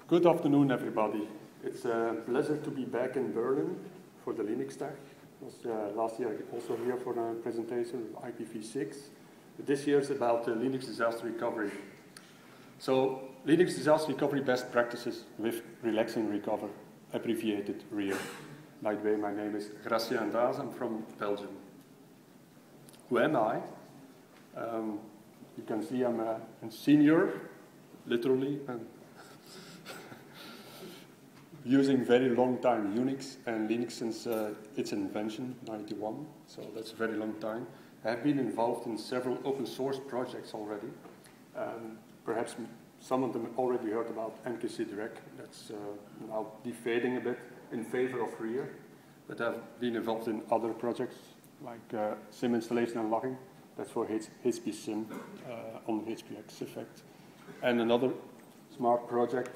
Good afternoon, everybody. It's a pleasure to be back in Berlin for the LinuxTag. I was last year also here for a presentation of IPv6. This year is about Linux disaster recovery. So, Linux disaster recovery best practices with Relax and Recoverr, abbreviated REAR. By the way, my name is Gratien D'haese. I'm from Belgium. Who am I? You can see I'm a senior, literally, and using very long time Unix and Linux since its invention, 91, so that's a very long time. I have been involved in several open source projects already. Perhaps some of them already heard about MKCDirect. That's now defading a bit in favor of REAR. But I've been involved in other projects like SIM installation and logging. That's for HP SIM on HPX effect. And another smart project,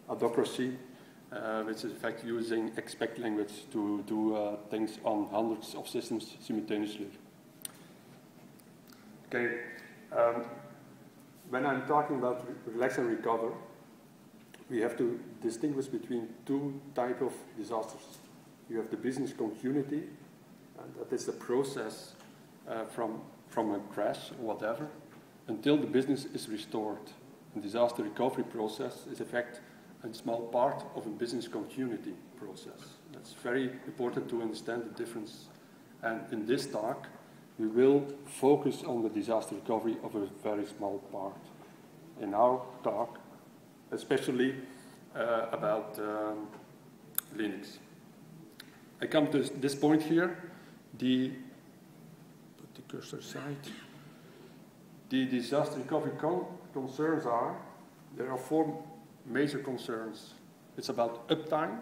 Adocracy, which is in fact using expect language to do things on hundreds of systems simultaneously. Okay, when I'm talking about Relax and Recoverr, we have to distinguish between two types of disasters. You have the business continuity, and that is the process from a crash or whatever until the business is restored. And disaster recovery process is in fact a small part of a business continuity process. That's very important to understand the difference. And in this talk, we will focus on the disaster recovery of a very small part. In our talk, especially about Linux. I come to this point here, put the cursor aside. The disaster recovery concerns are, there are four major concerns. It's about uptime,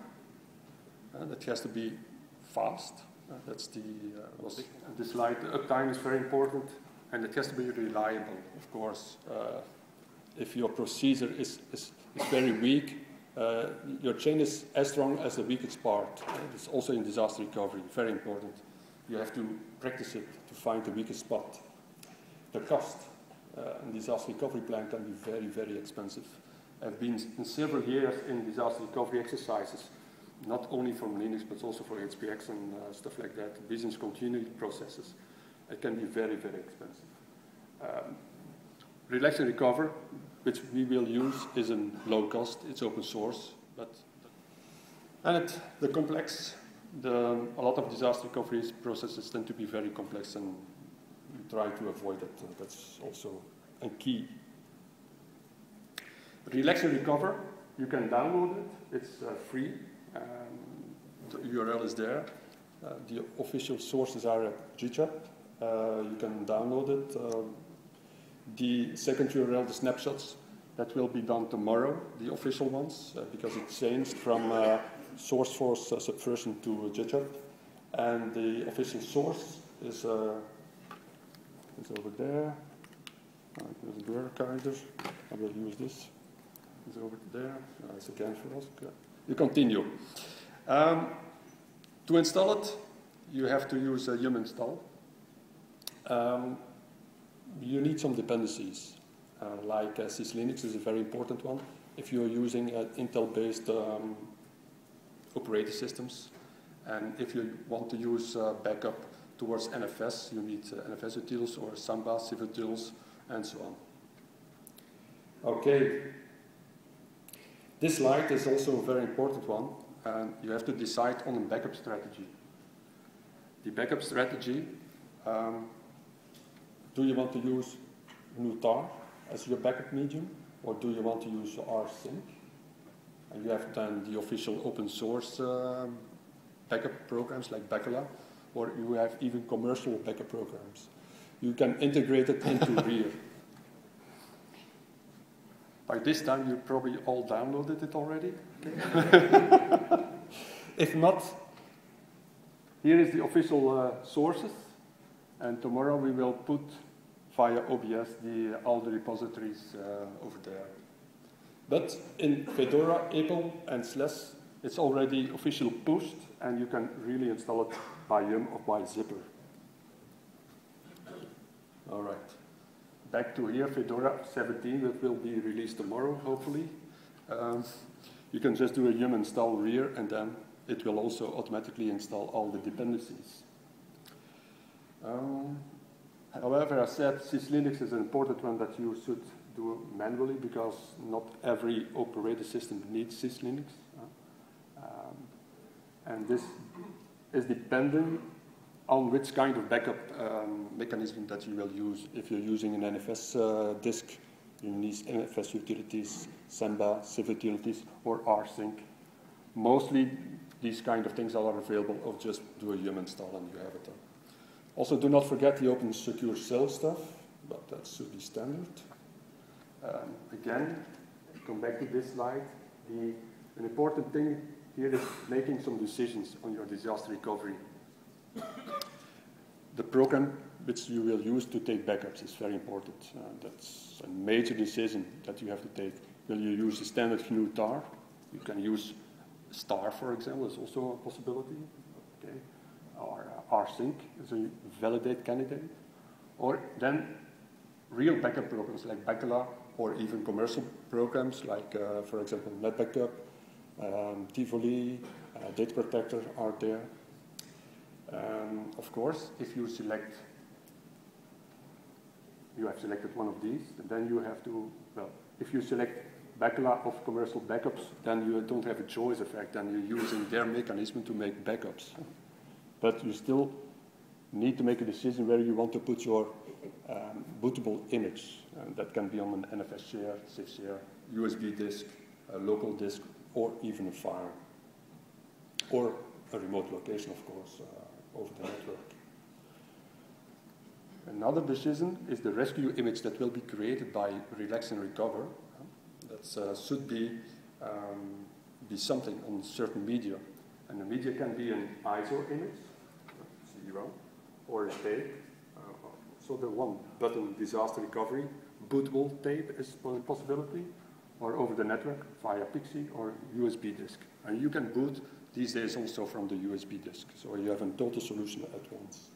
that has to be fast. That's the slide. Uptime is very important, and it has to be reliable, of course. If your procedure is very weak, your chain is as strong as the weakest part. It's also in disaster recovery, very important. You have to practice it to find the weakest spot. The cost in disaster recovery plan can be very, very expensive. I've been in several years in disaster recovery exercises, not only from Linux, but also for HPX and stuff like that, business continuity processes. It can be very, very expensive. Relax and Recoverr, which we will use, is in low cost, it's open source, and a lot of disaster recovery processes tend to be very complex, and we try to avoid that. That's also a key. Relax and Recoverr, you can download it. It's free. The URL is there. The official sources are at GitHub. You can download it. The second URL, the snapshots, that will be done tomorrow, the official ones, because it changed from SourceForce Subversion to GitHub. And the official source is over there. There's a blur kind of. I will use this. It's over there. It's again for us. Okay. You continue. To install it, you have to use yum install. You need some dependencies, like syslinux is a very important one. If you're using Intel-based operating systems, and if you want to use backup towards NFS, you need NFS utils or Samba, Civ utils, and so on. Okay. This slide is also a very important one, and you have to decide on a backup strategy. The backup strategy, do you want to use GNU-tar as your backup medium, or do you want to use rsync? And you have then the official open source backup programs like Bacala, or you have even commercial backup programs. You can integrate it into REAR. By this time, you probably all downloaded it already. Okay. If not, here is the official sources, and tomorrow we will put via OBS all the repositories over there. But in Fedora, Apple, and Slash, it's already officially pushed, and you can really install it by yum or by zipper. All right. Back to here, Fedora 17, that will be released tomorrow, hopefully. You can just do a yum install rear, and then it will also automatically install all the dependencies. However, I said syslinux is an important one that you should do manually, because not every operating system needs syslinux. And this is dependent on which kind of backup mechanism that you will use. If you're using an NFS disk, you need NFS utilities, Samba, Civ utilities, or rsync. Mostly these kind of things are available, or just do a yum install and you have it done. Also, do not forget the open secure shell stuff, but that should be standard. Again, come back to this slide. An important thing here is making some decisions on your disaster recovery. The program which you will use to take backups is very important. That's a major decision that you have to take. Will you use the standard GNU tar? You can use star, for example, is also a possibility. Okay. Or rsync is a validate candidate. Or then real backup programs like Bacala, or even commercial programs like, for example, NetBackup, Tivoli, Data Protector are there. Of course, if you select, you have selected one of these, and then you have to, well, if you select Bacala of commercial backups, then you don't have a choice effect, and you're using their mechanism to make backups. But you still need to make a decision where you want to put your bootable image. And that can be on an NFS share, Civ share, USB disk, a local disk, or even a file. Or a remote location, of course, over the network. Another decision is the rescue image that will be created by Relax and Recoverr. That should be something on certain media. And the media can be an ISO image, 0, or a tape. So the one button disaster recovery, bootable tape is one possibility, or over the network via Pixie or USB disk. And you can boot these days also from the USB disk, so you have a total solution at once.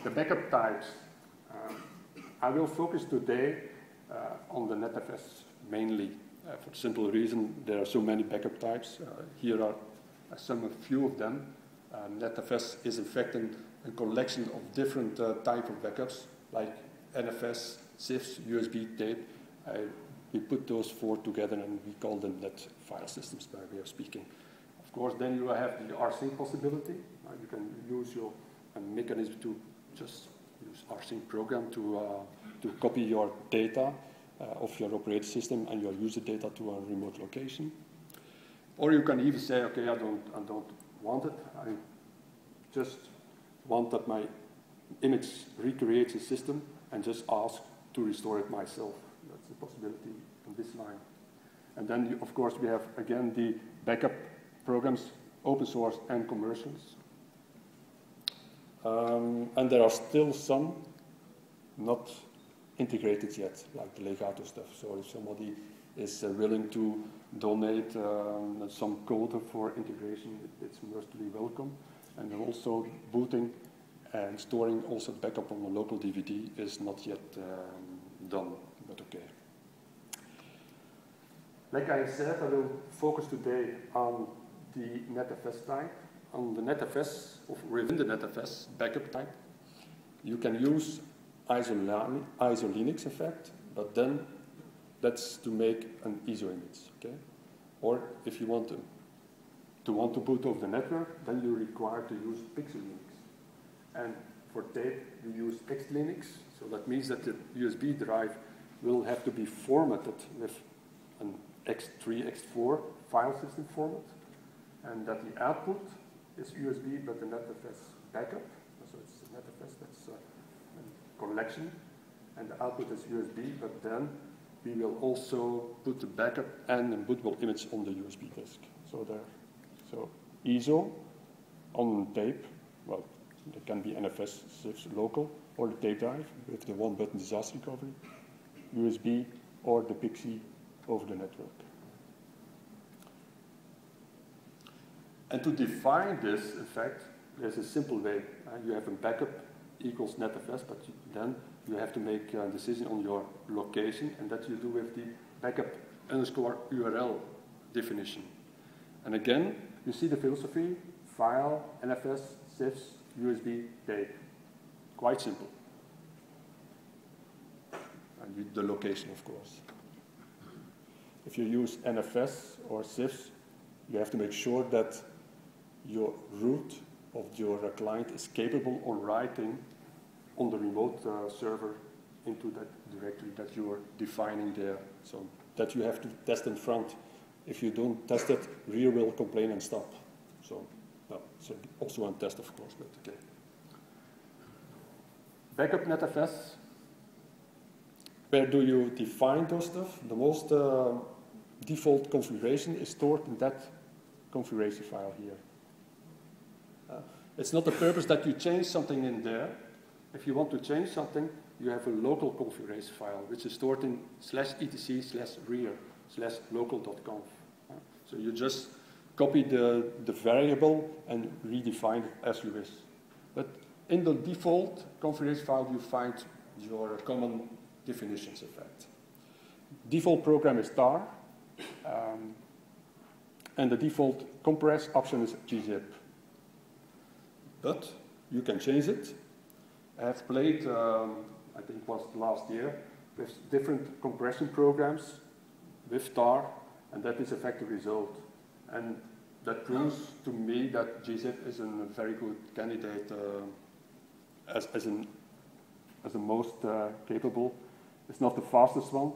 The backup types. I will focus today on the NetFS mainly, for the simple reason there are so many backup types. Here are a few of them. NetFS is in fact a collection of different type of backups, like NFS, CIFs, USB tape. We put those 4 together and we call them net file systems by way of speaking. Of course, then you have the rsync possibility. You can use your mechanism to just use rsync program to copy your data of your operating system and your user data to a remote location. Or you can even say, okay, I don't want it. I just want that my image recreates a system and just ask to restore it myself. That's a possibility on this line. And then, of course, we have, again, the backup programs, open source and commercials. And there are still some not integrated yet, like the Legato stuff. So if somebody is willing to donate some code for integration, it's mostly welcome. And then also booting and storing also backup on a local DVD is not yet done, but okay. Like I said, I will focus today on the NetFS type. On the NetFS, or within the NetFS backup type, you can use ISO Linux effect, but then that's to make an ISO image, okay? Or if you want to boot over the network, then you're required to use Pixel Linux. And for tape, we use XLinux, so that means that the USB drive will have to be formatted with an X3, X4 file system format, and that the output is USB, but the NetFS backup, so it's the NetFS, that's a collection, and the output is USB, but then we will also put the backup and a bootable image on the USB disk. So ISO on tape, well, it can be NFS, CIFs, local, or the tape drive with the one-button disaster recovery, USB, or the Pixie over the network. And to define this effect, there's a simple way. You have a backup equals NetFS, but then you have to make a decision on your location, and that you do with the backup_URL definition. And again, you see the philosophy: file, NFS, CIFS, USB, tape. Quite simple. And the location, of course. If you use NFS or CIFS, you have to make sure that your root of your client is capable of writing on the remote server into that directory that you are defining there. So that you have to test in front. If you don't test it, rear will complain and stop. So, well, it's also one test, of course, but okay. Backup NetFS. Where do you define those stuff? The most default configuration is stored in that configuration file here. It's not the purpose that you change something in there. If you want to change something, you have a local configuration file, which is stored in /etc/rear/local.conf. So you just copy the variable and redefine it as you wish. But in the default configuration file, you find your common definitions of that. Default program is tar, and the default compress option is gzip. But you can change it. I have played, I think it was last year, with different compression programs with tar, and that is a effective result. And that proves to me that gzip is a very good candidate as the most capable. It's not the fastest one,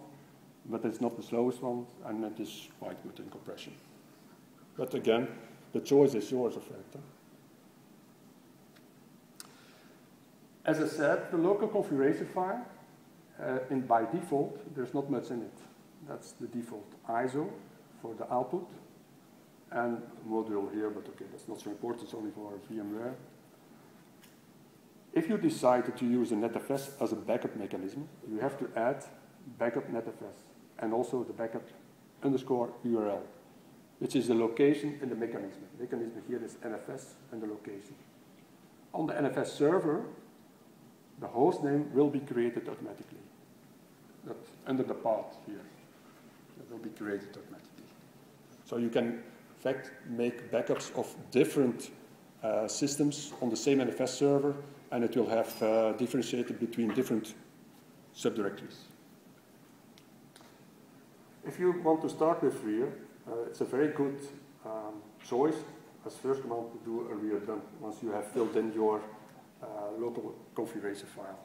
but it's not the slowest one, and it is quite good in compression. But again, the choice is yours, of fact. As I said, the local configuration file, by default, there's not much in it. That's the default ISO for the output, and module here, but okay, that's not so important, it's only for VMware. If you decided to use a NetFS as a backup mechanism, you have to add backup NetFS and also the backup_URL, which is the location in the mechanism. The mechanism here is NFS and the location. On the NFS server, the host name will be created automatically. That's under the path here. It will be created automatically. So you can, in fact, make backups of different systems on the same NFS server, and it will have differentiated between different subdirectories. If you want to start with rear, it's a very good choice as first command to do a rear dump once you have filled in your local configuration file.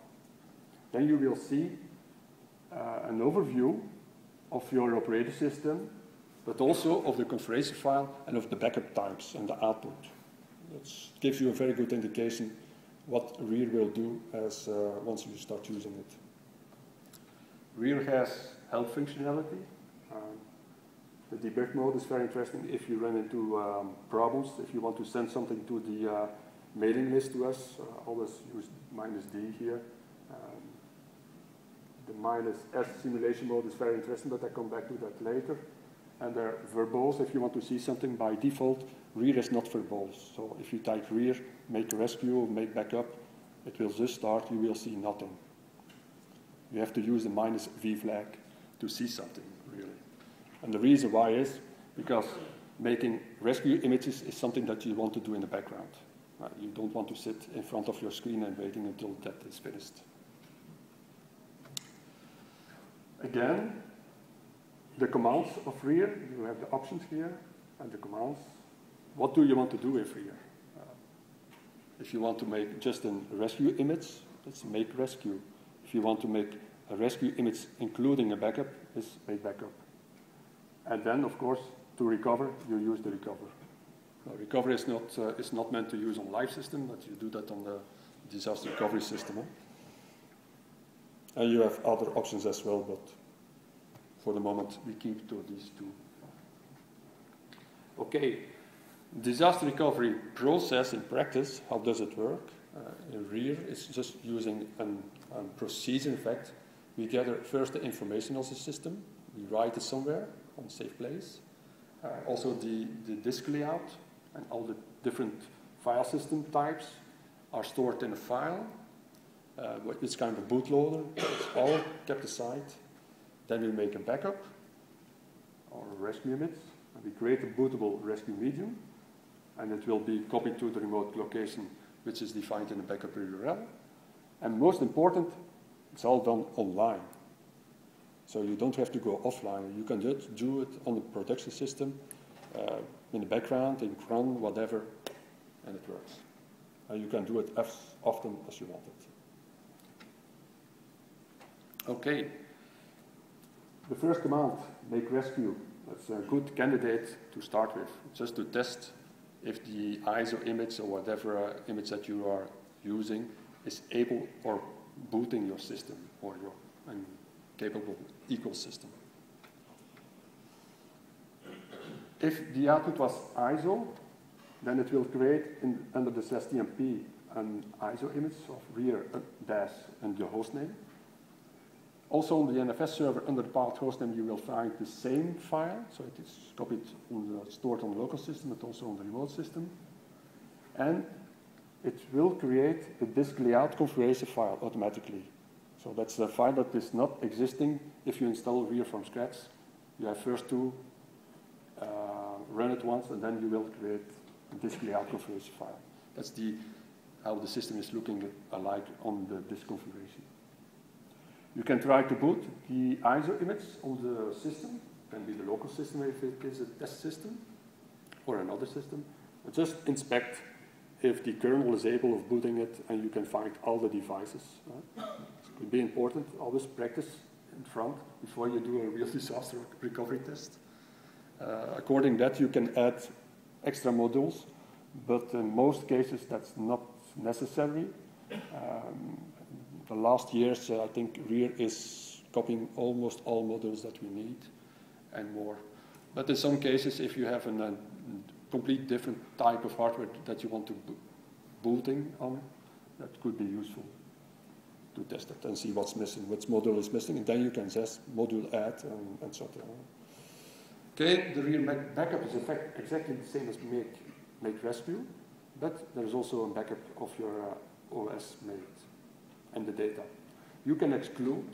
Then you will see an overview of your operating system, but also of the configuration file and of the backup types and the output. It gives you a very good indication what rear will do as once you start using it. Rear has help functionality. The debug mode is very interesting if you run into problems. If you want to send something to the mailing list to us, always use -D here. The -S simulation mode is very interesting, but I come back to that later. And there are verbose. If you want to see something by default, rear is not verbose. So if you type rear, make a rescue, make backup, it will just start, you will see nothing. You have to use the -V flag to see something, really. And the reason why is because making rescue images is something that you want to do in the background. You don't want to sit in front of your screen and waiting until that is finished. Again, the commands of rear, you have the options here, and the commands. What do you want to do with rear? If you want to make just a rescue image, let's make rescue. If you want to make a rescue image including a backup, it's make backup. And then, of course, to recover, you use the recover. Recover is not meant to use on live system, but you do that on the disaster recovery system. And you have other options as well, but for the moment we keep to these two. Okay, disaster recovery process in practice, how does it work? In rear, it's just using a procedure. In fact, we gather first the information of the system, we write it somewhere on a safe place. Also the disk layout and all the different file system types are stored in a file. It's kind of bootloader. It's all kept aside. Then we make a backup or rescue image, and we create a bootable rescue medium, and it will be copied to the remote location, which is defined in the backup URL. And most important, it's all done online. So you don't have to go offline. You can just do it on the production system, in the background, in cron, whatever, and it works. And you can do it as often as you want it. Okay. The first command, make rescue, that's a good candidate to start with, just to test if the ISO image or whatever image that you are using is able or booting your system or your capable ecosystem. If the output was ISO, then it will create under the /tmp an ISO image of rear dash and the hostname. Also on the NFS server under the path hostname you will find the same file, so it is copied stored on the local system but also on the remote system. And it will create a disk layout configuration file automatically. So that's a file that is not existing if you install rear from scratch. You have first to run it once and then you will create a disk layout configuration file. That's how the system is looking alike on the disk configuration. You can try to boot the ISO image on the system. It can be the local system if it is a test system or another system. But just inspect if the kernel is able of booting it and you can find all the devices. It could be important. Always practice in front before you do a real disaster recovery test. According to that, you can add extra modules, but in most cases that's not necessary. The last years, I think REAR is copying almost all modules that we need and more. But in some cases, if you have a complete different type of hardware that you want to booting on, that could be useful to test it and see what's missing, which module is missing, and then you can just module add and so on. Okay, the REAR backup is in fact exactly the same as make rescue, but there is also a backup of your OS made and the data. You can exclude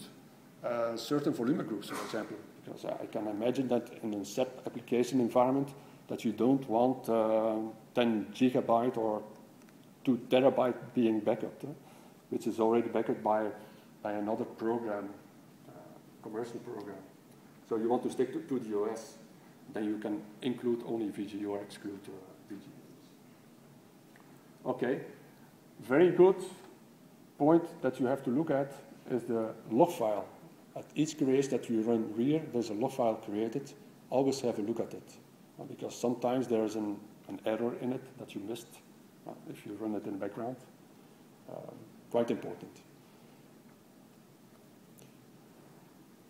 certain volume groups, for example, because I can imagine that in a SAP application environment that you don't want 10 gigabyte or 2 terabyte being backed, which is already backed by another program, commercial program. So you want to stick to the OS, then you can include only VG or exclude VG. Okay, very good point that you have to look at is the log file. At each creation that you run REAR, there's a log file created. Always have a look at it, because sometimes there's an error in it that you missed if you run it in the background. Quite important.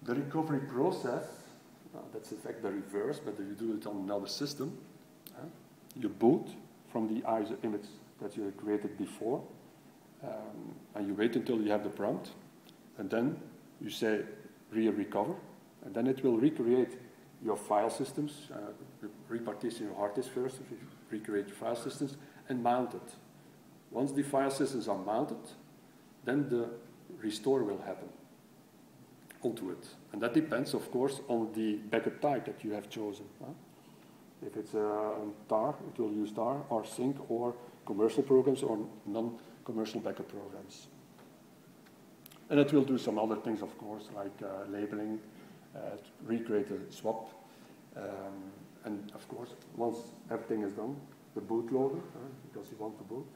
The recovery process, that's in fact the reverse, but you do it on another system. You boot from the ISO image that you had created before, and you wait until you have the prompt, and then you say REAR recover, and then it will recreate your file systems, repartition your hard disk first, recreate your file systems, and mount it. Once the file systems are mounted, then the restore will happen onto it. And that depends, of course, on the backup type that you have chosen. If it's tar, it will use tar, or sync, or commercial programs, or non-commercial backup programs. And it will do some other things, of course, like labeling, recreate a swap, and of course, once everything is done, the bootloader, because you want to boot.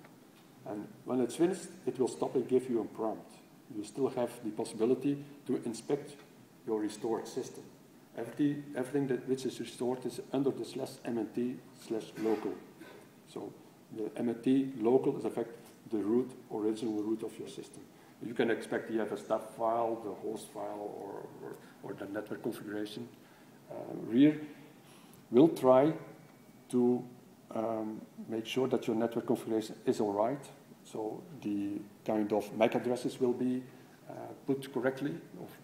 And when it's finished, it will stop and give you a prompt. You still have the possibility to inspect your restored system. Everything which is restored is under the /mnt/local. So the mnt local is in fact the original root of your system. You can expect you have a stub file, the host file, or the network configuration. REAR will try to make sure that your network configuration is all right. So the kind of MAC addresses will be put correctly,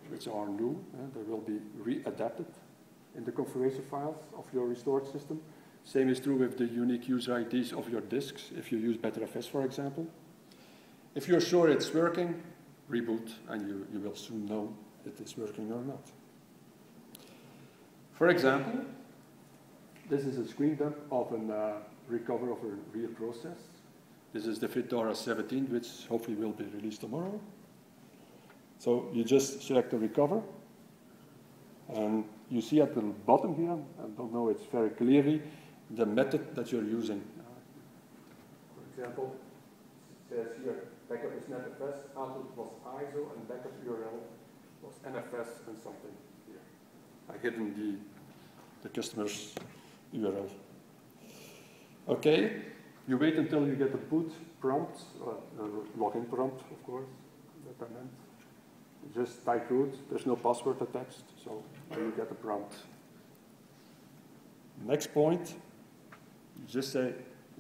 which are new. They will be readapted in the configuration files of your restored system. Same is true with the unique user IDs of your disks, if you use BetterFS, for example. If you're sure it's working, reboot, and you will soon know if it is working or not. For example, this is a screen dump of a recover of a real process. This is the Fedora 17, which hopefully will be released tomorrow. So you just select the recover, and you see at the bottom here, I don't know it's very clearly, the method that you're using. For example, it says here, backup is NetFS, output was ISO, and backup URL was NFS and something here. I hidden the customer's URL. Okay, you wait until you get the boot prompt, login prompt, of course, that I meant. Just type root, there's no password attached, so you get the prompt. Next point, you just say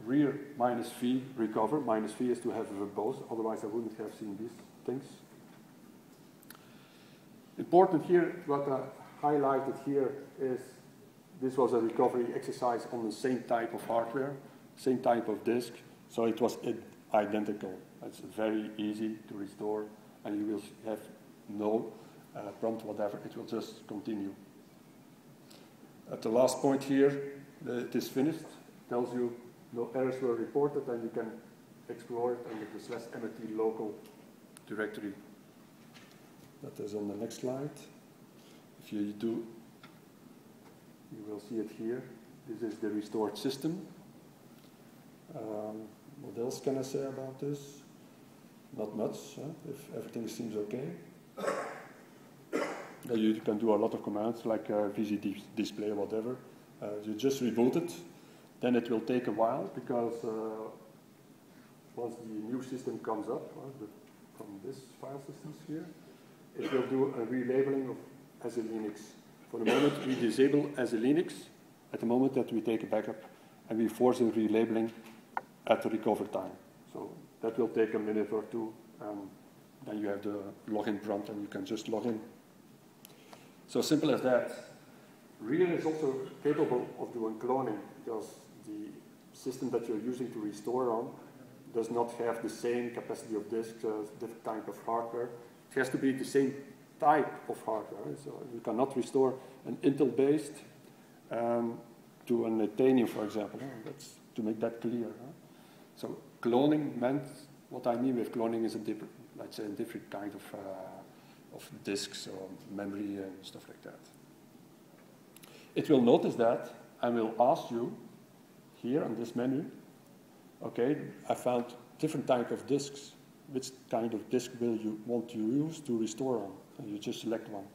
rear -v recover. -v is to have verbose, otherwise I wouldn't have seen these things. Important here, what I highlighted here is this was a recovery exercise on the same type of hardware, same type of disk, so it was identical. It's very easy to restore, and you will have no prompt, whatever, it will just continue. At the last point here, it is finished, tells you no errors were reported, and you can explore it under the /mrt local directory. That is on the next slide. If you do, you will see it here. This is the restored system. What else can I say about this? Not much, if everything seems okay. You can do a lot of commands like VZ display or whatever. You just reboot it, then it will take a while because once the new system comes up from this file systems here, it will do a relabeling of as a Linux. For the moment, we disable as a Linux at the moment that we take a backup, and we force a relabeling at the recover time. So that will take a minute or two. Then you have the login prompt, and you can just log in. So simple as that. Real is also capable of doing cloning because the system that you're using to restore on does not have the same capacity of disk, different type of hardware. It has to be the same type of hardware. So you cannot restore an Intel-based to an Titanium, for example. That's to make that clear. So cloning meant, what I mean with cloning is a different, let's say, a different kind of disks or memory and stuff like that. It will notice that and will ask you here on this menu, okay, I found different type of disks. Which kind of disk will you want to use to restore on? And you just select one.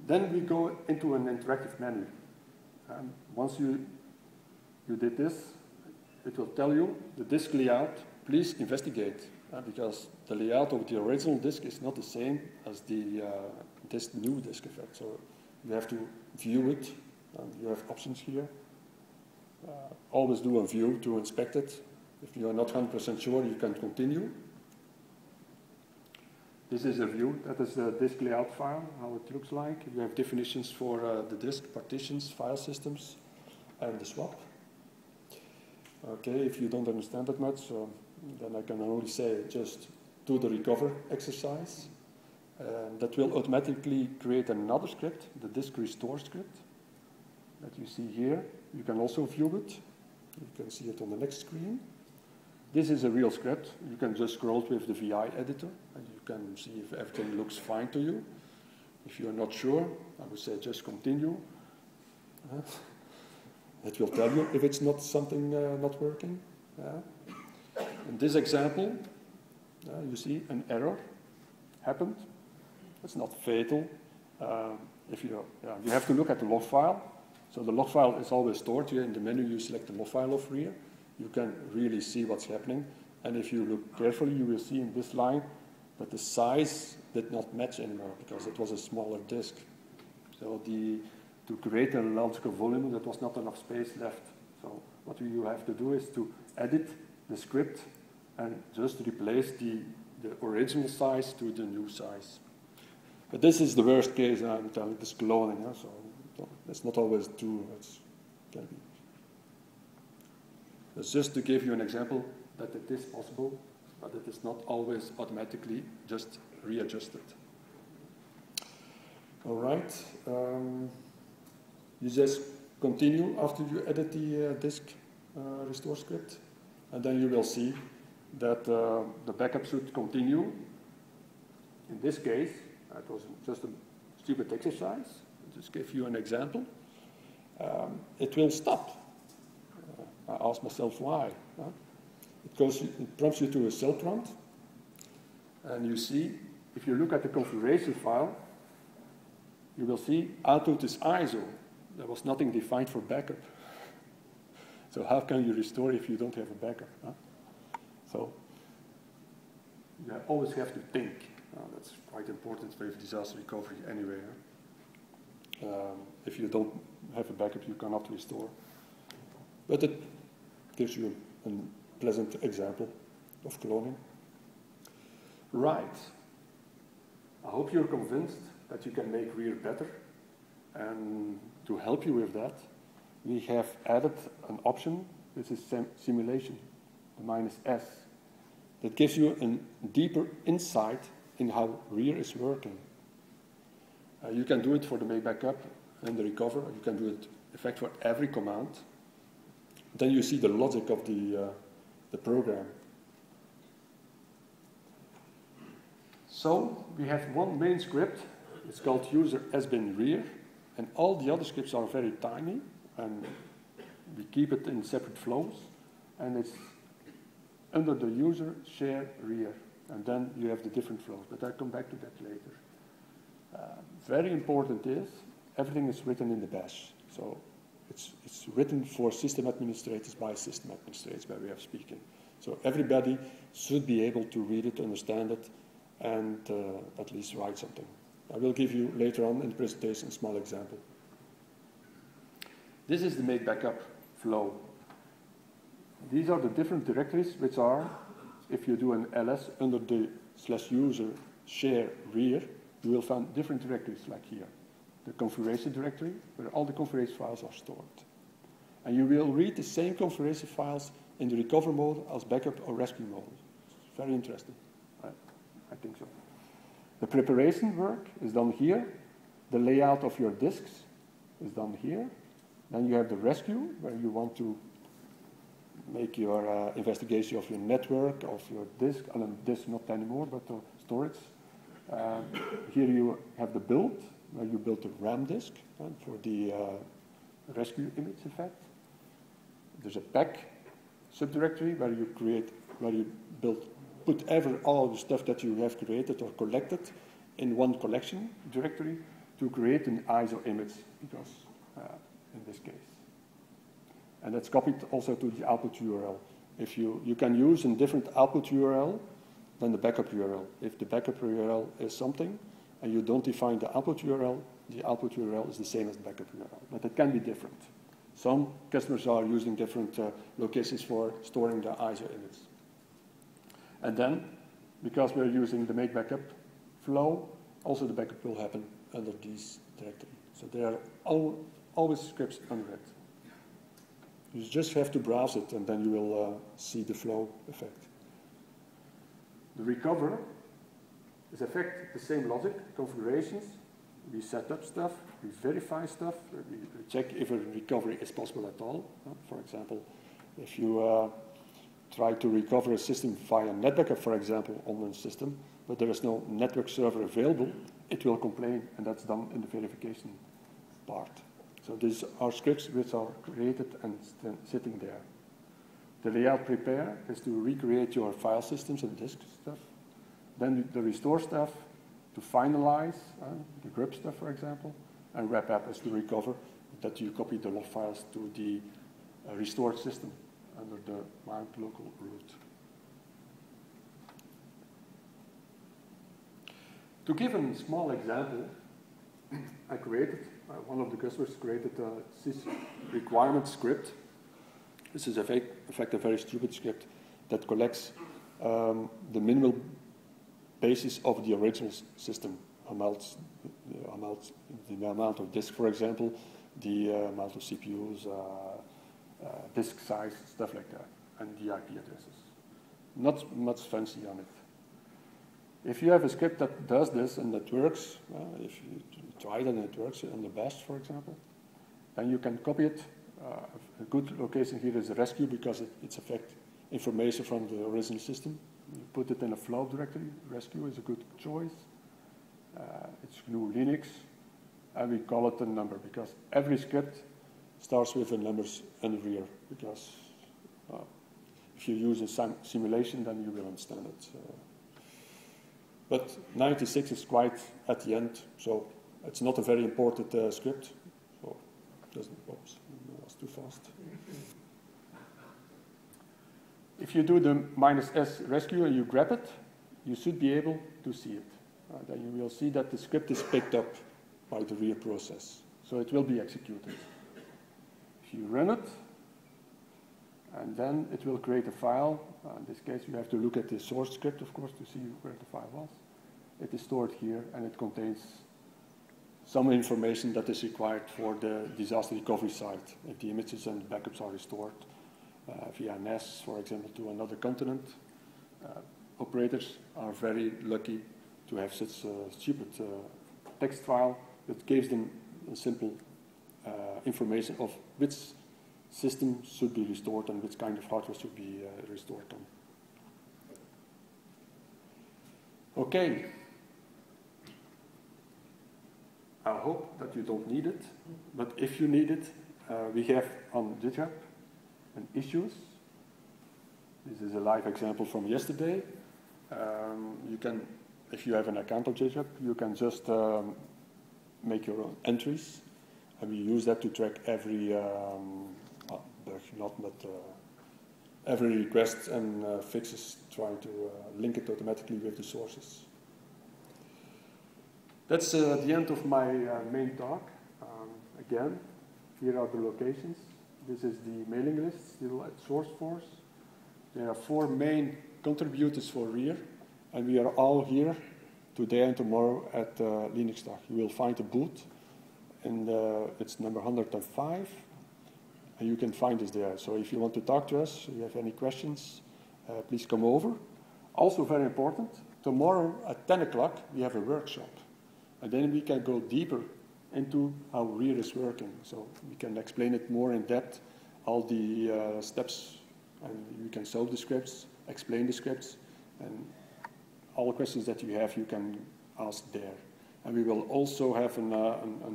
Then we go into an interactive menu. Once you did this, it will tell you the disk layout, please investigate, because the layout of the original disk is not the same as the new disk effect. So you have to view it, and you have options here. Always do a view to inspect it. If you are not 100% sure, you can continue. This is a view. That is the disk layout file, how it looks like. You have definitions for the disk partitions, file systems, and the swap. Okay, if you don't understand that much, then I can only say just do the recover exercise. That will automatically create another script, the disk restore script, that you see here. You can also view it. You can see it on the next screen. This is a real script. You can just scroll with the VI editor, and you can see if everything looks fine to you. If you're not sure, I would say just continue. It will tell you if it's not something not working. In this example, you see an error happened. It's not fatal. You have to look at the log file. So the log file is always stored here in the menu. You select the log file over here. You can really see what's happening. And if you look carefully, you will see in this line that the size did not match anymore because it was a smaller disk. So to create a logical volume, there was not enough space left. So what you have to do is to edit the script and just replace the original size to the new size. But this is the worst case, I'm telling this cloning, so it's not always true. It can be. It's just to give you an example that it is possible. but it is not always automatically just readjusted. All right. You just continue after you edit the disk restore script, and then you will see that the backup should continue. In this case, it was just a stupid exercise. I'll just give you an example. It will stop. I ask myself why. It prompts you to a cell prompt, and you see, if you look at the configuration file, you will see output is ISO. There was nothing defined for backup. So how can you restore if you don't have a backup? So you always have to think. That's quite important for disaster recovery anyway. If you don't have a backup, you cannot restore. But it gives you a pleasant example of cloning. Right. I hope you're convinced that you can make REER better. And to help you with that, we have added an option, which is simulation, the -S, that gives you a deeper insight in how REER is working. You can do it for the make backup and the recover. You can do it, in fact, for every command. Then you see the logic of the program. So we have one main script. It's called user has been REER, and all the other scripts are very tiny, and we keep it in separate flows, and it's under the user share REER, and then you have the different flows, but I'll come back to that later. Very important is everything is written in the bash, so it's written for system administrators by system administrators, by way of speaking. So everybody should be able to read it, understand it, and at least write something. I will give you later on in the presentation a small example. This is the make backup flow. These are the different directories which are, if you do an ls under the /user share REER, you will find different directories like here. The configuration directory, where all the configuration files are stored. And you will read the same configuration files in the recover mode as backup or rescue mode. It's very interesting. I think so. The preparation work is done here. The layout of your disks is done here. Then you have the rescue, where you want to make your investigation of your network, of your disk, disk not anymore, but storage. Here you have the build, where you build the RAM disk for the rescue image, in fact. There's a pack subdirectory where you put all the stuff that you have created or collected in one collection directory to create an ISO image, because in this case. And that's copied also to the output URL. If you can use a different output URL than the backup URL. If the backup URL is something and you don't define the output URL is the same as the backup URL, but it can be different. Some customers are using different locations for storing the ISO image. And then, because we're using the make backup flow, also the backup will happen under these directory. So there are always scripts under it. You just have to browse it, and then you will see the flow effect. The recover is in fact the same logic, configurations. We set up stuff, we verify stuff, we check if a recovery is possible at all. For example, if you try to recover a system via NetBackup, for example, on a system, but there is no network server available, it will complain, and that's done in the verification part. So these are scripts which are created and sitting there. The layout prepare is to recreate your file systems and disk stuff. Then the restore stuff to finalize the grub stuff, for example, and wrap up is to recover, that you copy the log files to the restored system under the mount local root. To give a small example, I created, one of the customers created a sys requirement script. This is in fact a very stupid script that collects the minimal basis of the original system, the amount of disk, for example, the amount of CPUs, disk size, stuff like that, and the IP addresses. not much fancy on it. If you have a script that does this and that works, if you try it and it works on the bash, for example, then you can copy it. A good location here is rescue because it's affect information from the original system. You put it in a flow directory. Rescue is a good choice. It's GNU Linux, and we call it a number because every script starts with a numbers and rear because if you use a simulation, then you will understand it. But 96 is quite at the end, so it's not a very important script. So it doesn't, oops, that was too fast. If you do the -s rescue and you grab it, you should be able to see it. Then you will see that the script is picked up by the rear process. So it will be executed. If you run it, and then it will create a file. In this case, you have to look at the source script, of course, to see where the file was. It is stored here, and it contains some information that is required for the disaster recovery site. If the images and backups are restored via NAS, for example, to another continent, operators are very lucky to have such a stupid text file that gives them a simple information of which system should be restored and which kind of hardware should be restored on. Okay. I hope that you don't need it, but if you need it, we have on GitHub an issues. This is a live example from yesterday. You can, if you have an account on GitHub, you can just make your own entries, and we use that to track every every request and fixes, trying to link it automatically with the sources. That's the end of my main talk. Again, here are the locations. This is the mailing list still at SourceForce. There are 4 main contributors for REAR, and we are all here today and tomorrow at LinuxTag. You will find a booth, and it's number 105, and you can find us there. So if you want to talk to us, if you have any questions, please come over. Also very important, tomorrow at 10 o'clock we have a workshop, and then we can go deeper into how REAR is working. So we can explain it more in depth, all the steps, and you can solve the scripts, explain the scripts, and all the questions that you have, you can ask there. And we will also have an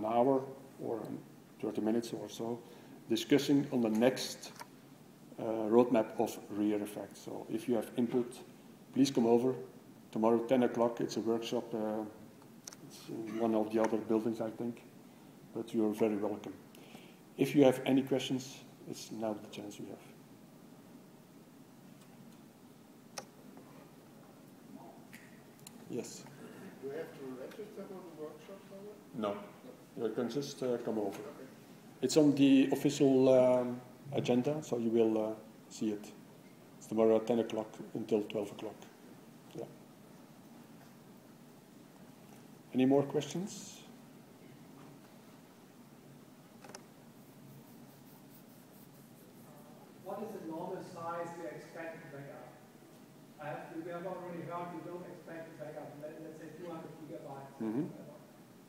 hour or 30 minutes or so discussing on the next roadmap of REAR effects. So if you have input, please come over. Tomorrow, 10 o'clock, it's a workshop. It's in one of the other buildings, I think. But you're very welcome. If you have any questions, it's now the chance you have. Yes? Do you have to register for the workshop somewhere? No. You can just come over. Okay. It's on the official agenda, so you will see it. It's tomorrow at 10 o'clock until 12 o'clock. Yeah. Any more questions? What is the normal size you expect to backup? We have already heard you don't expect to backup, let's say 200 gigabytes. Mm-hmm.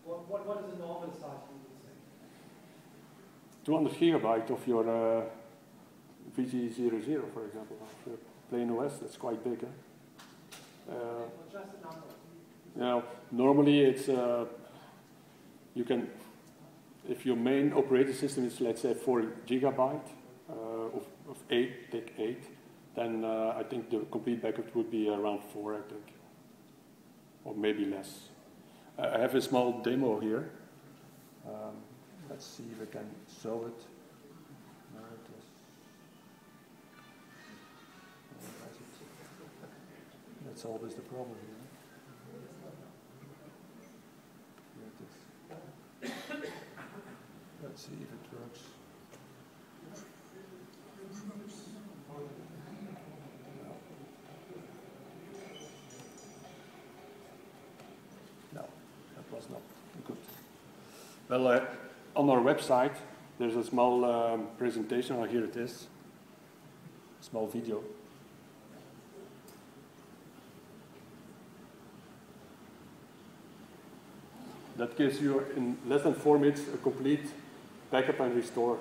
What is the normal size you would say? 200 gigabyte of your VG00, for example, of your plain OS, that's quite big. Eh? Just a number. Now, normally it's, you can, if your main operating system is, let's say, 4 gigabyte of 8, take 8, then I think the complete backup would be around 4, I think, or maybe less. I have a small demo here. Let's see if I can show it. That's always the problem here. Let's see if it works. No, that was not good. Well, on our website, there's a small presentation. Oh, here it is. Small video. that gives you in less than 4 minutes a complete backup and restore.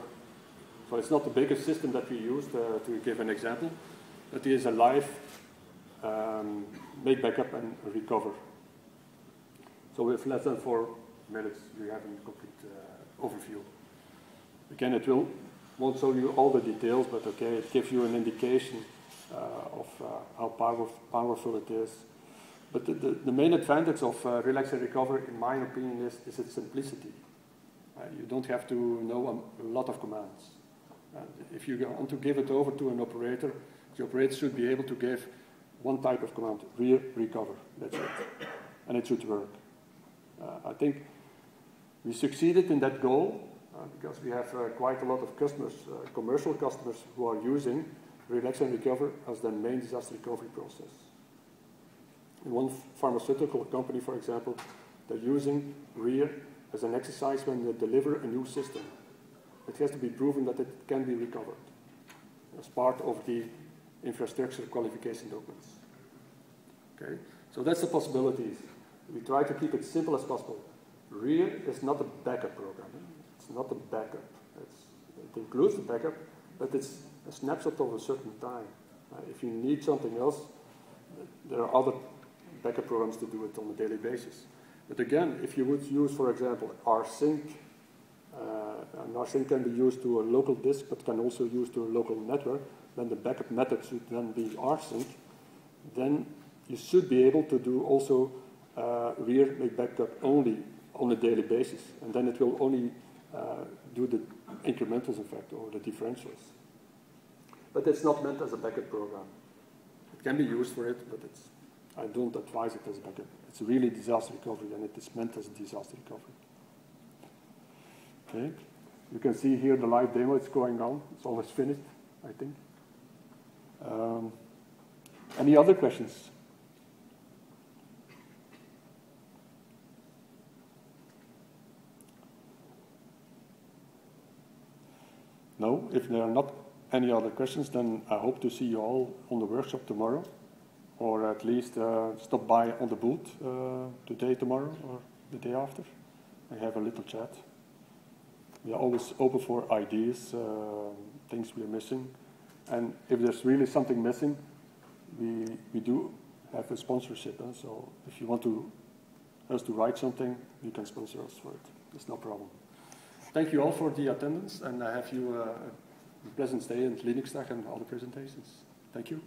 So it's not the biggest system that we use, to give an example, but it is a live make backup and recover. So with less than 4 minutes, you have a complete overview. Again, it won't show you all the details, but okay, it gives you an indication of how powerful it is. But the main advantage of Relax and Recoverr, in my opinion, is its simplicity. You don't have to know a lot of commands. If you want to give it over to an operator, the operator should be able to give one type of command, recover, that's it. And it should work. I think we succeeded in that goal because we have quite a lot of customers, commercial customers, who are using Relax and Recoverr as their main disaster recovery process. In one pharmaceutical company, for example, they're using REAR as an exercise when they deliver a new system. It has to be proven that it can be recovered as part of the infrastructure qualification documents. Okay, so that's the possibilities. We try to keep it simple as possible. REAR is not a backup program. It's not a backup. It includes the backup, but it's a snapshot of a certain time. If you need something else, there are other backup programs to do it on a daily basis. But again, if you would use, for example, rsync, and rsync can be used to a local disk, but can also use to a local network, then the backup method should then be rsync. Then you should be able to do also REAR make backup only on a daily basis, and then it will only do the incrementals effect or the differentials. But it's not meant as a backup program. It can be used for it, but I don't advise it as a backup. It's really disaster recovery, and it is meant as a disaster recovery. Okay, you can see here the live demo is going on. It's almost finished, I think. Any other questions? No, if there are not any other questions, then I hope to see you all on the workshop tomorrow, or at least stop by on the booth today, tomorrow, or the day after, and have a little chat. We are always open for ideas, things we are missing, and if there's really something missing, we do have a sponsorship. So if you want us to write something, you can sponsor us for it. It's no problem. Thank you all for the attendance, and I have you a pleasant stay in LinuxTag and all the presentations. Thank you.